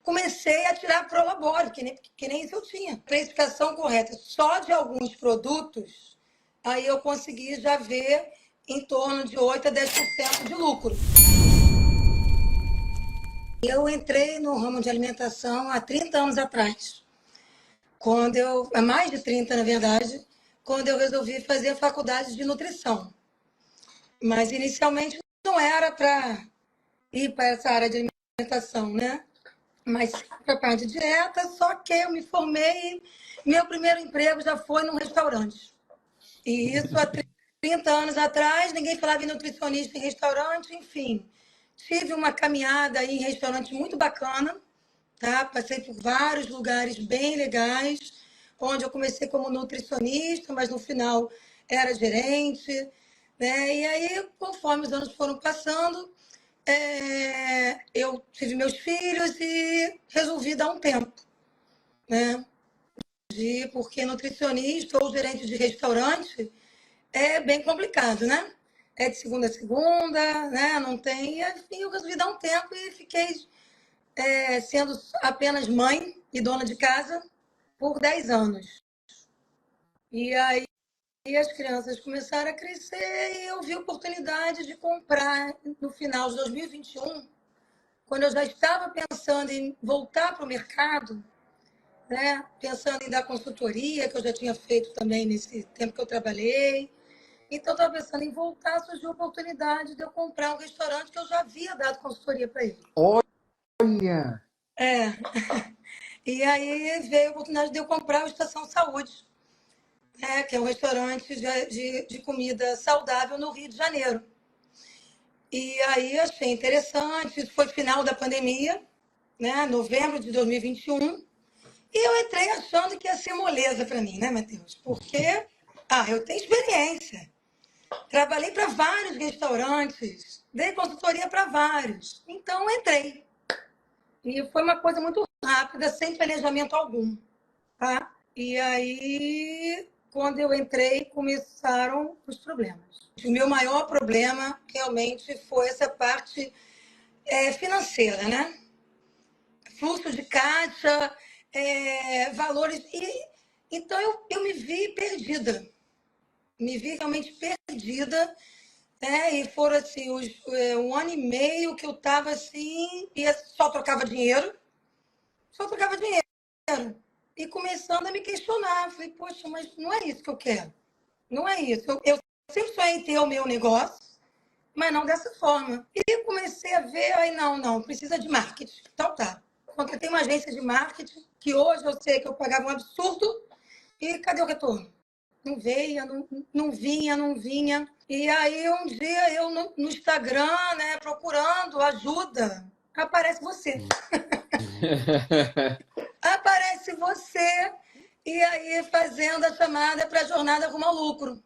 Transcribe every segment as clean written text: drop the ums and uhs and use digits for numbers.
comecei a tirar prolabore, que nem isso eu tinha. Precificação correta só de alguns produtos, aí eu consegui já ver em torno de 8 a 10% de lucro. Eu entrei no ramo de alimentação há 30 anos atrás, há mais de 30, na verdade, quando eu resolvi fazer a faculdade de nutrição. Mas inicialmente não era para ir para essa área de alimentação, né? Mas para a parte de dieta, só que eu me formei, meu primeiro emprego já foi num restaurante. E isso há 30 anos atrás, ninguém falava em nutricionista em restaurante, enfim. Tive uma caminhada aí em restaurante muito bacana, tá? Passei por vários lugares bem legais, onde eu comecei como nutricionista, mas no final era gerente, né? E aí, conforme os anos foram passando, eu tive meus filhos e resolvi dar um tempo, né? Porque nutricionista ou gerente de restaurante é bem complicado, né? É de segunda a segunda, né? Não tem. Enfim, eu resolvi dar um tempo e fiquei sendo apenas mãe e dona de casa por 10 anos. E aí as crianças começaram a crescer e eu vi a oportunidade de comprar no final de 2021, quando eu já estava pensando em voltar para o mercado, né? Pensando em dar consultoria, que eu já tinha feito também nesse tempo que eu trabalhei. Então, eu estava pensando em voltar, surgiu a oportunidade de eu comprar um restaurante que eu já havia dado consultoria para ele. Olha! E aí veio a oportunidade de eu comprar o Estação Saúde, né? Que é um restaurante de comida saudável no Rio de Janeiro. E aí achei interessante, isso foi final da pandemia, né? Novembro de 2021. E eu entrei achando que ia ser moleza para mim, né, Matheus? Porque eu tenho experiência. Trabalhei para vários restaurantes, dei consultoria para vários. Então, entrei. E foi uma coisa muito rápida, sem planejamento algum. Tá? E aí, quando eu entrei, começaram os problemas. O meu maior problema, realmente, foi essa parte financeira, né? Fluxo de caixa, valores. Então, eu me vi perdida. Me vi realmente perdida. E foram assim, um ano e meio que eu estava assim, e só trocava dinheiro. E começando a me questionar. Falei, poxa, mas não é isso que eu quero. Não é isso. Eu sempre sonhei em ter o meu negócio, mas não dessa forma. E comecei a ver, aí não, precisa de marketing. Então tá. Contratei uma agência de marketing, que hoje eu sei que eu pagava um absurdo, e cadê o retorno? Não veio, não vinha. E aí um dia eu no Instagram, né, procurando ajuda, aparece você. Aparece você, e aí fazendo a chamada para a jornada rumo ao lucro.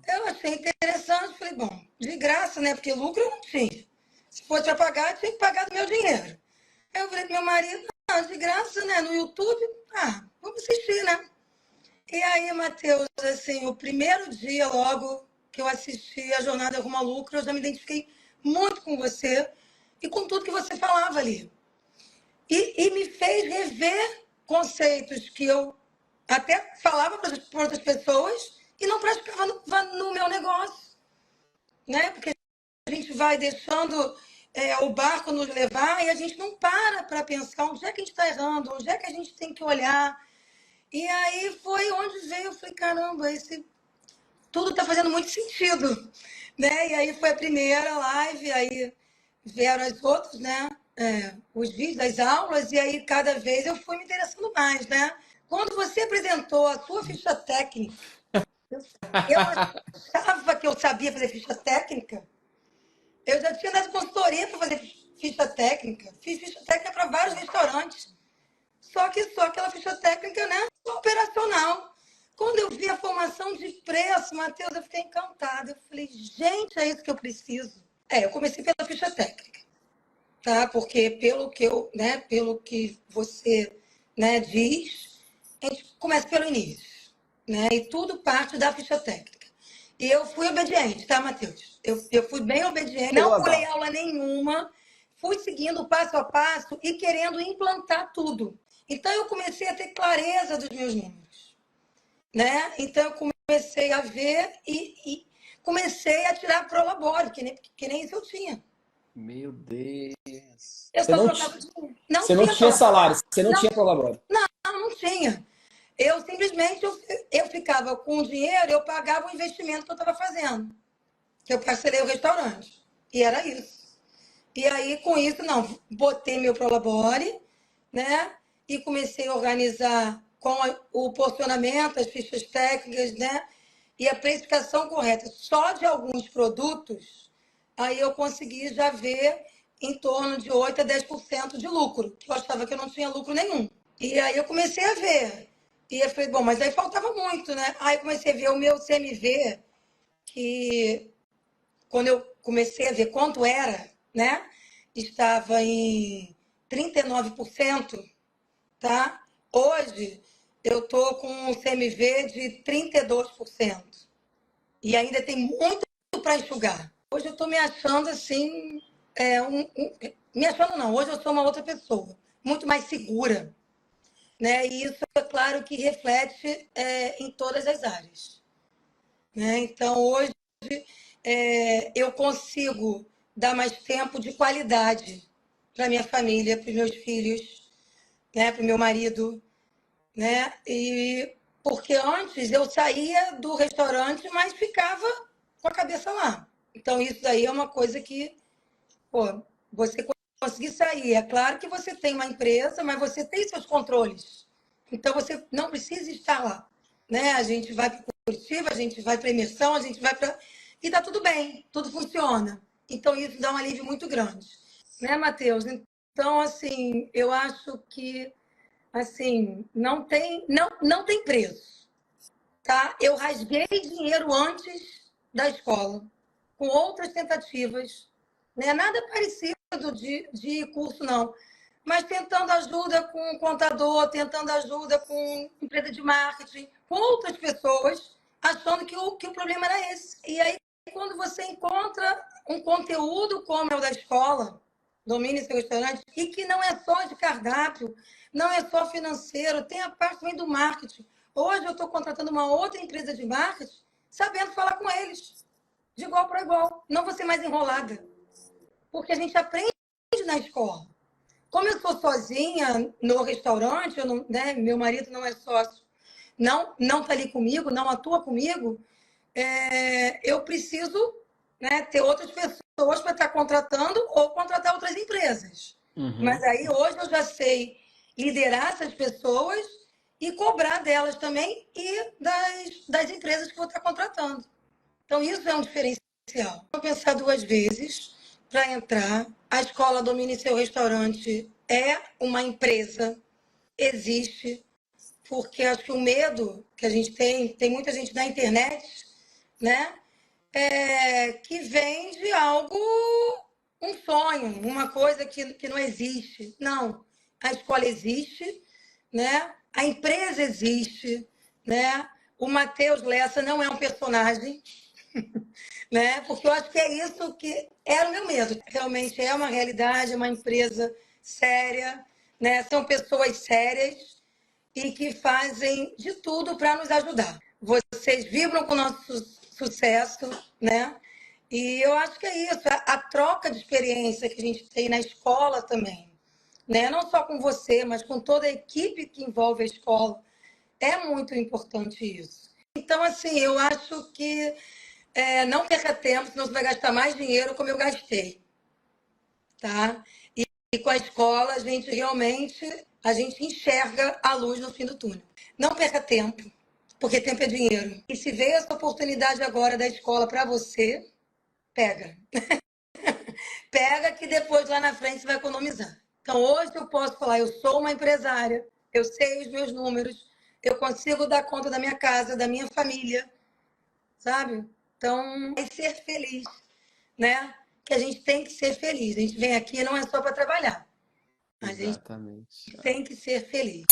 Eu achei interessante, falei, bom, de graça, né? Porque lucro eu não tinha. Se fosse para pagar, eu tinha que pagar do meu dinheiro. Eu falei pro meu marido, de graça, né? No YouTube, vamos assistir, né? E aí, Matheus, assim, o primeiro dia logo que eu assisti a Jornada Rumo ao Lucro, eu já me identifiquei muito com você e com tudo que você falava ali. E me fez rever conceitos que eu até falava para outras pessoas e não praticava no meu negócio, né? Porque a gente vai deixando o barco nos levar e a gente não para pensar onde é que a gente está errando, onde é que a gente tem que olhar. E aí foi onde veio, eu falei, caramba, tudo está fazendo muito sentido, né? E aí foi a primeira live, aí vieram as outras, né? Os vídeos das aulas, e aí cada vez eu fui me interessando mais, né? Quando você apresentou a sua ficha técnica, eu achava que eu sabia fazer ficha técnica. Eu já tinha dado consultoria para fazer ficha técnica. Fiz ficha técnica para vários restaurantes. Só aquela ficha técnica, né? Operacional. Quando eu vi a formação de preço, Matheus, eu fiquei encantada. Eu falei, gente, é isso que eu preciso. Eu comecei pela ficha técnica, tá? Porque pelo que você, né, diz, a gente começa pelo início, né? E tudo parte da ficha técnica. E eu fui obediente, tá, Matheus? Eu fui bem obediente, não pulei aula nenhuma, fui seguindo passo a passo e querendo implantar tudo. Então, eu comecei a ter clareza dos meus números, né? Então, eu comecei a ver e comecei a tirar prolabore, que nem isso eu tinha. Meu Deus. Eu só trocava dinheiro. Não Você não tinha tinha prolabore. salário, você não Não, tinha prolabore. não tinha. Eu simplesmente eu ficava com o dinheiro, eu pagava o investimento que eu estava fazendo. Que eu parcelei o restaurante. E era isso. E aí, com isso, não, botei meu prolabore, né? E comecei a organizar com o porcionamento, as fichas técnicas, né? E a precificação correta. Só de alguns produtos, aí eu consegui já ver em torno de 8 a 10% de lucro, que eu achava que eu não tinha lucro nenhum. E aí eu comecei a ver. E eu falei, bom, mas aí faltava muito, né? Aí eu comecei a ver o meu CMV, que quando eu comecei a ver quanto era, né? Estava em 39%, tá? Hoje eu tô com um CMV de 32%. E ainda tem muito para enxugar. Hoje eu estou me achando assim, me achando não, hoje eu sou uma outra pessoa, muito mais segura, né? E isso é claro que reflete em todas as áreas, né? Então hoje eu consigo dar mais tempo de qualidade para minha família, para os meus filhos, né? Para o meu marido, né? E porque antes eu saía do restaurante, mas ficava com a cabeça lá. Então isso daí é uma coisa que, pô, você conseguir sair. É claro que você tem uma empresa, mas você tem seus controles. Então você não precisa estar lá, né? A gente vai para Curitiba, a gente vai para imersão, a gente vai para e tá tudo bem, tudo funciona. Então isso dá um alívio muito grande, né, Matheus? Então assim, eu acho que assim, não tem preço, tá? Eu rasguei dinheiro antes da escola, com outras tentativas, né? Nada parecido de curso, não. Mas tentando ajuda com o contador, tentando ajuda com empresa de marketing, com outras pessoas, achando que o problema era esse. E aí, quando você encontra um conteúdo como é o da escola, domine seu restaurante, e que não é só de cardápio, não é só financeiro, tem a parte também do marketing. Hoje eu estou contratando uma outra empresa de marketing, sabendo falar com eles, de igual para igual. Não vou ser mais enrolada. Porque a gente aprende na escola. Como eu sou sozinha no restaurante, eu não, né, meu marido não é sócio, não está ali comigo, não atua comigo, eu preciso, né, ter outras pessoas para estar contratando ou contratar outras empresas. Mas aí hoje eu já sei liderar essas pessoas e cobrar delas também e das empresas que vou estar contratando. Então, isso é um diferencial. Vou pensar duas vezes para entrar. A escola Domine Seu Restaurante é uma empresa, existe, porque acho que o medo que a gente tem muita gente na internet, né? Que vende algo, um sonho, uma coisa que não existe. Não, a escola existe, né? A empresa existe, né? O Matheus Lessa não é um personagem, né? Porque eu acho que é isso que era o meu medo. Realmente é uma realidade, uma empresa séria, né? São pessoas sérias e que fazem de tudo para nos ajudar. Vocês vibram com o nosso sucesso, né? E eu acho que é isso, a troca de experiência que a gente tem na escola também, né? Não só com você, mas com toda a equipe que envolve a escola. É muito importante isso. Então, assim, eu acho que não perca tempo, senão você vai gastar mais dinheiro como eu gastei, tá? E com a escola, a gente realmente, a gente enxerga a luz no fim do túnel. Não perca tempo, porque tempo é dinheiro. E se veio essa oportunidade agora da escola para você, pega. Pega que depois lá na frente você vai economizar. Então, hoje eu posso falar, eu sou uma empresária, eu sei os meus números, eu consigo dar conta da minha casa, da minha família, sabe? Então, é ser feliz, né? Que a gente tem que ser feliz. A gente vem aqui não é só para trabalhar. A gente Exatamente. tem que ser feliz.